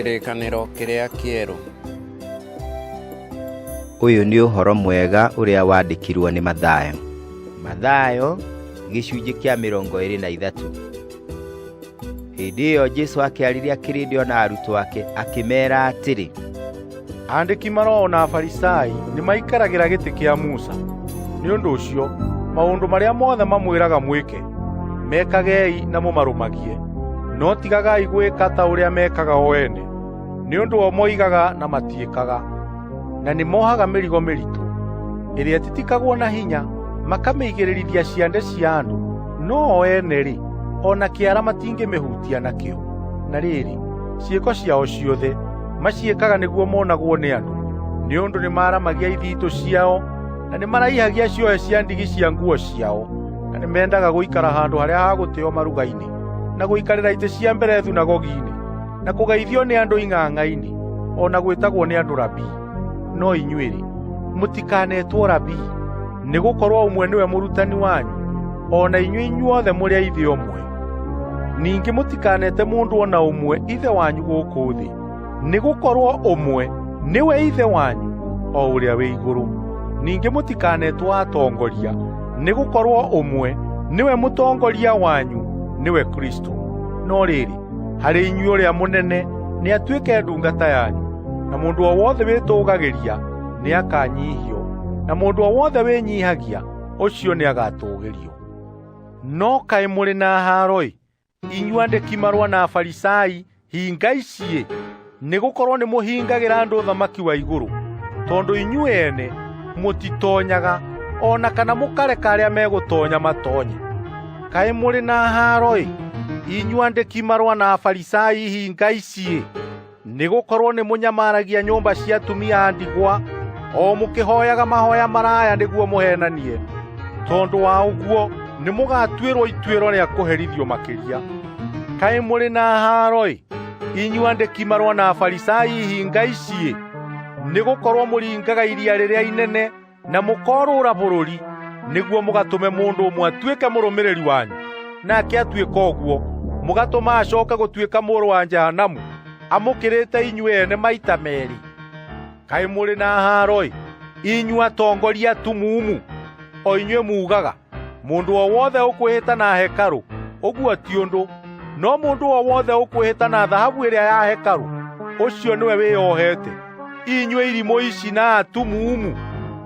kĩrĩkanĩro kĩrĩa kĩerũ. Ũyũ nĩ ũhoro mwega ũrĩa wandĩkirwo nĩ Mathayo. Mathayo gĩcunjĩ kĩa 23. Hĩndĩ ĩyo Jesũ akĩarĩria kĩrĩndĩ na arutwo ake akĩmeera atĩrĩ: Andĩki maroo na Afarisai nĩ maikaragĩra gĩtĩ kĩa Musa. Nĩ ũndũ ũcio maũndũ marĩa mothe mamwĩraga mwĩke, mekagei na mũmarũmagie, no tigagai gwĩka ta ũrĩa mekaga o ene, nĩ ũndũ o moigaga na matiĩkaga. Na nĩ mohaga mĩrigo mĩritũ ĩrĩa ĩtitikagwo na hinya, makamĩigĩrĩrithia ciande cia andũ, no o ene-rĩ, ona kĩara matingĩmĩhutia nakĩo. Na rĩrĩ, ciĩko ciao ciothe maciĩkaga nĩguo monagwo nĩ andũ, nĩ ũndũ nĩ maramagia ithitũ ciao, na nĩ maraihagia ciohe cia ndigi cia nguo ciao, na nĩ mendaga gũikara handũ harĩa ha gũtĩo maruga-inĩ, na gũikarĩra itĩ cia mbere thunagogi-inĩ, na kũgeithio nĩ andũ ing'ang'a-inĩ, ona gwĩtagwo nĩ andũ rabii. No inyuĩ-rĩ, mũtikanetwo rabii, nĩgũkorwo ũmwe nĩwe mũrutani wanyu, ona inyuĩ inyuothe mũrĩ a ithe ũmwe. Ningĩ mũtikanete mũndũ ona ũmwe ithe wanyu gũkũ thĩ, nĩgũkorwo ũmwe nĩwe ithe wanyu, o ũrĩa wĩ igũrũ. Ningĩ mũtikanetwo atongoria, nĩgũkorwo ũmwe nĩwe mũtongoria wanyu, nĩwe Kristo. No rĩrĩ, harĩ inyuĩ ũrĩa mũnene nĩ atuĩke ndungata yanyu, na mũndũ o wothe wĩtũgagĩria nĩ akanyihio, na mũndũ o wothe wĩnyihagia ũcio nĩ agatũgĩrio. No kaĩ mũrĩ na haro-ĩ, inyuĩ andĩki marũa na Afarisai hinga ici-ĩ, nĩgũkorwo nĩ mũhingagĩra andũ ũthamaki wa igũrũ, tondũ inyuĩ ene mũtitonyaga, ona kana mũkareka arĩa megũtonya matonye. Kaĩ mũrĩ na haro-ĩ, inyuĩ andĩki marũa na Afarisai hinga ici-ĩ, nĩgũkorwo nĩ mũnyamaragia nyũmba cia atumia a ndigwa, o mũkĩhoyaga mahoya maraya nĩguo mũhenanie. Tondũ wa ũguo nĩ mũgatuĩrwo ituĩro rĩa kũherithio makĩria. Kaĩ mũrĩ na haro-ĩ, inyuĩ andĩki marũa na Afarisai hinga ici-ĩ, nĩgũkorwo mũringaga iria rĩrĩa inene na mũkorũra bũrũri, nĩguo mũgatũme mũndũ ũmwe atuĩke mũrũmĩrĩri wanyu, nake atuĩka ũguo mũgatũma acooke gũtuĩka mũrũ wa Jehanamu, amũkĩrĩte inyuĩ ene maita merĩ. Kaĩ mũrĩ na haro-ĩ, inyuĩ atongoria atumumu, o inyuĩ muugaga mũndũ o wothe ũkwĩhĩta na hekarũ, ũguo ti ũndũ, no mũndũ o wothe ũkwĩhĩta na thahabu ĩrĩa ya hekarũ, ũcio nĩwe wĩyohete. Inyuĩ irimũ ici na atumumu,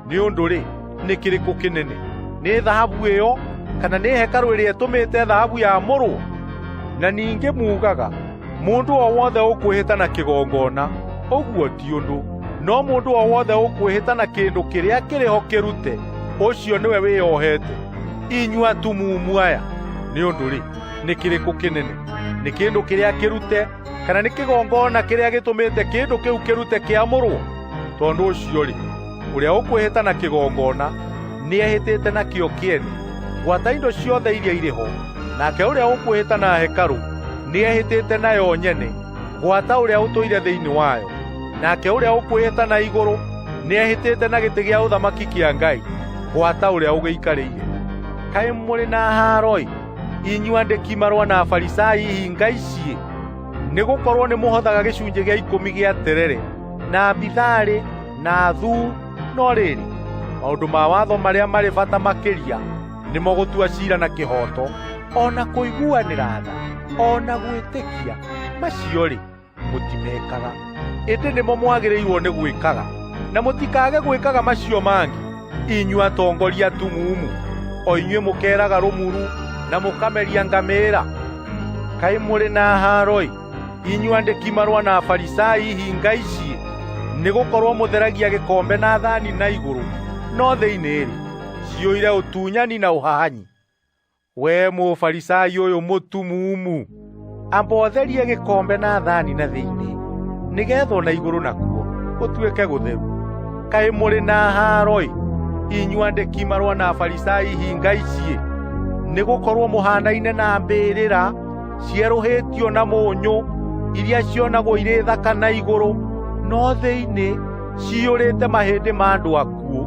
nĩ ũndũ-rĩ, nĩ kĩrĩkũ kĩnene, nĩ thahabu ĩyo kana nĩ hekarũ ĩrĩa ĩtũmĩte thahabu yamũrwo? Na ningĩ muugaga mũndũ o wothe ũkwĩhĩta na kĩgongona, ũguo ti ũndũ, no mũndũ o wothe ũkwĩhĩta na kĩndũ kĩrĩa kĩrĩho kĩrute, ũcio nĩwe wĩyohete. Inyuĩ atumumu aya, nĩ ũndũ-rĩ, nĩ kĩrĩkũ kĩnene, nĩ kĩndũ kĩrĩa kĩrute kana nĩ kĩgongona kĩrĩa gĩtũmĩte kĩndũ kĩu kĩrute kĩamũrwo? Tondũ ũcio-rĩ, ũrĩa ũkwĩhĩta na kĩgongona nĩehĩtĩte nakĩo kĩene, gwata indo ciothe iria irĩ ho, nake ũrĩa ũkwĩhĩta na hekarũ nĩehĩtĩte nayo nyene, gwata ũrĩa ũtũire thĩinĩ wayo, nake ũrĩa ũkwĩhĩta na igũrũ nĩehĩtĩte na gĩtĩ gĩa ũthamaki kĩa Ngai, gwata ũrĩa ũgĩikarĩire. Kaĩ mũrĩ na haro-ĩ, inyuĩ andĩki marũa na Afarisai hinga ici-ĩ, nĩgũkorwo nĩ mũhothaga gĩcunjĩ gĩa 10 gĩa terere na bitharĩ na thuu, no rĩrĩ, maũndũ ma watho marĩa marĩ bata makĩria nĩmo gũtua ciira na kĩhooto, ona kũiguanĩra tha, ona gwĩtĩkia, macio-rĩ, mũtimekaga. Ĩndĩ nĩmo mwagĩrĩirwo nĩ gwĩkaga, na mũtikage gwĩkaga macio mangĩ. Inyuĩ atongoria atumumu, o inyuĩ mũkeraga rũmuru na mũkameria ngamĩĩra. Kaĩ mũrĩ na haro-ĩ, inyuĩ andĩki marũa na Afarisai hinga ici, nĩgũkorwo mũtheragia gĩkombe na thani na igũrũ, no thĩinĩ-rĩ, ciyũire ũtunyani na ũhahanyi. Wee Mũfarisai ũyũ mũtumumu, amba ũtherie gĩkombe na thani na thĩinĩ, nĩgetha ona igũrũ nakuo gũtuĩke gũtheru. Kaĩ mũrĩ na haro-ĩ, inyuĩ andĩki marũa na Afarisai hinga ici, nĩgũkorwo mũhanaine na mbĩrĩra cierũhĩtio na mũnyũ, iria cionagwo irĩ thaka na igũrũ, no thĩinĩ ciyũrĩte mahĩndĩ ma andũ akuũ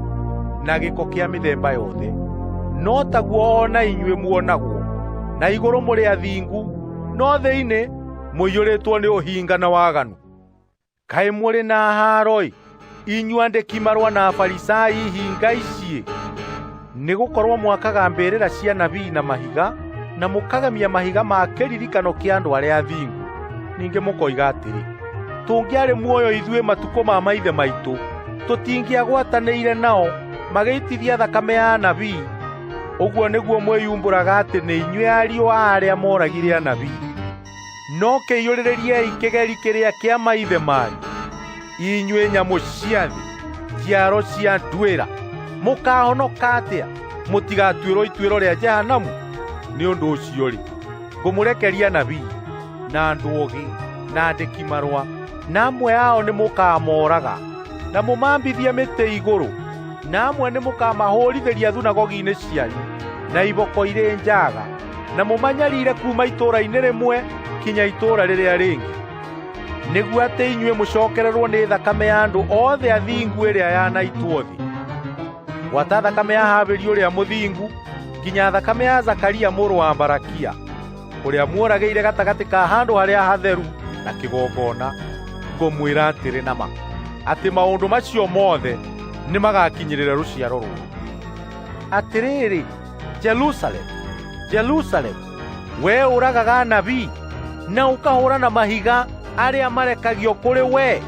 na gĩko kĩa mĩthemba yothe. No taguo ona inyuĩ muonagwo, na igũrũ mũrĩ athingu, no thĩinĩ mũiyũrĩtwo nĩ ũhinga na waganu. Kaĩ mũrĩ na haro-ĩ, inyuĩ andĩki marũa na Afarisai hinga ici? Nĩ gũkorwo mwakaga mbĩrĩra cia nabii na mahiga, na mũkagemia mahiga ma kĩririkano kĩa andũ arĩa athingu. Ningĩ mũkoiga atĩrĩ, tũngĩarĩ muoyo ithuĩ matukũ ma maithe maitũ, tũtingĩagwatanĩire nao magĩitithia thakame ya anabii. Ũguo nĩguo mwĩyumbũraga atĩ nĩ inyuĩ ariũ a arĩa moragire anabii. No kĩiyũrĩrĩriei kĩgeri kĩrĩa kĩa maithe manyu, inyuĩ nyamũ cia thĩ, njiaro cia nduĩra. Mũkahonoka atĩa mũtigatuĩrwo ituĩro rĩa Jehanamu? Nĩ ũndũ ũcio-rĩ, ngũmũrekeria anabii na andũ ogĩ na andĩki marũa, na amwe ao nĩ mũkamoraga na mũmambithie mĩtĩ igũrũ, na amwe nĩ mũkamahũrithĩria thunagogi-inĩ cianyu na iboko irĩ njaga, na mũmanyariire kuma itũũra-inĩ rĩmwe kinya itũũra rĩrĩa rĩngĩ, nĩguo atĩ inyuĩ mũcokererwo nĩ thakame ya andũ othe athingu ĩrĩa yanaitwo thĩ, gwata thakame ya Habili ũrĩa mũthingu nginya thakame ya Zakaria mũrũ wa Barakia, ũrĩa muoragĩire gatagatĩ ka handũ harĩa hatheru na kĩgongona. Ngũmwĩra atĩrĩ nama atĩ maũndũ macio mothe nĩ magakinyĩrĩra rũciaro rũrũ. Atĩrĩrĩ, Jerusalemu, Jerusalemu, wee ũragaga anabii na ũkahũũra na mahiga arĩa marekagio kũrĩ wee.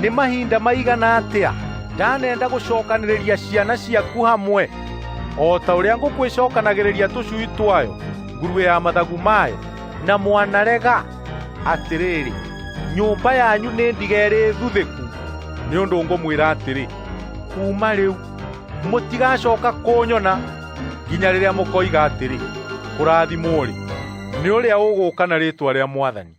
Nĩ mahinda maigana atĩa ndanenda gũcokanĩrĩria ciana ciaku hamwe, o ta ũrĩa ngũkũ ĩcokanagĩrĩria tũcui twayo ngurue ya mathagu mayo, na mwanarega? Atĩrĩrĩ, nyũmba yanyu nĩ ndige ĩrĩ thuthĩku. Nĩ ũndũ ngũmwĩra atĩrĩ, kuma rĩu mũtigacoka kũnyona nginya rĩrĩa mũkoiga atĩrĩ, kũrathimwo-rĩ nĩ ũrĩa ũgũũka na rĩĩtwa rĩa Mwathani.